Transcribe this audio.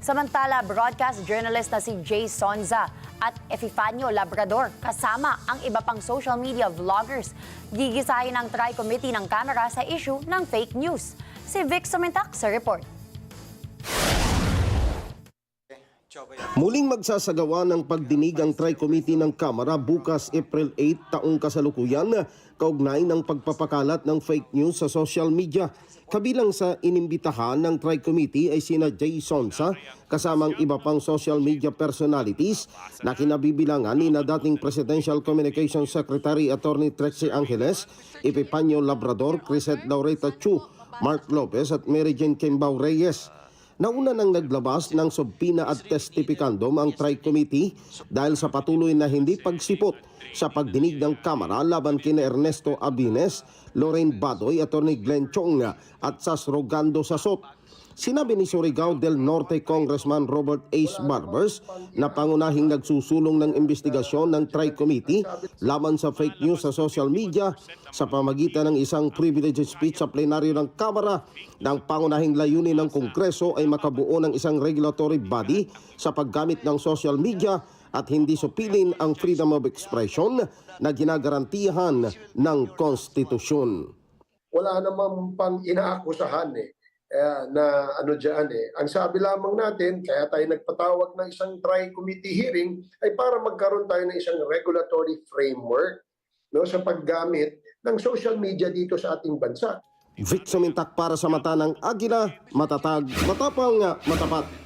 Samantala, broadcast journalist na si Jay Sonza at Epifanio Labrador kasama ang iba pang social media vloggers gigisahin ng Tri-Committee ng Kamara sa issue ng fake news. Si Vic Sumintak sa report. Muling magsasagawa ng pagdinig ang Tri-Committee ng Kamara bukas April 8 taong kasalukuyan kaugnay ng pagpapakalat ng fake news sa social media. Kabilang sa inimbitahan ng Tri-Committee ay sina Jay Sonza kasamang iba pang social media personalities na kinabibilangan ni na dating Presidential Communications Secretary Attorney Trixie Angeles, Epifanio Labrador, Crisette Laureta Chu, Mark Lopez at Mary Jane Kimbao Reyes. Nauna nang naglabas ng subpina at testifікandum ang Tri-Committee dahil sa patuloy na hindi pagsipot sa pagdinig ng Kamara laban kina Ernesto Abines, Lorraine Badoy, Atty. Glenn Chong at Sas Rogando Sasot. Sinabi ni Surigao del Norte Congressman Robert Ace Barbers na pangunahing nagsusulong ng investigasyon ng Tri-Committee laban sa fake news sa social media sa pamagitan ng isang privileged speech sa plenaryo ng Kamara ng pangunahing layunin ng Kongreso ay makabuo ng isang regulatory body sa paggamit ng social media at hindi supilin ang freedom of expression na ginagarantihan ng konstitusyon. Wala namang pang inaakusahan na ano dyan Ang sabi lamang natin, kaya tayo nagpatawag ng isang Tri-Committee hearing ay para magkaroon tayo ng isang regulatory framework sa paggamit ng social media dito sa ating bansa. Vic Sumintak para sa mata ng Agila, matatag, matapang, matapat.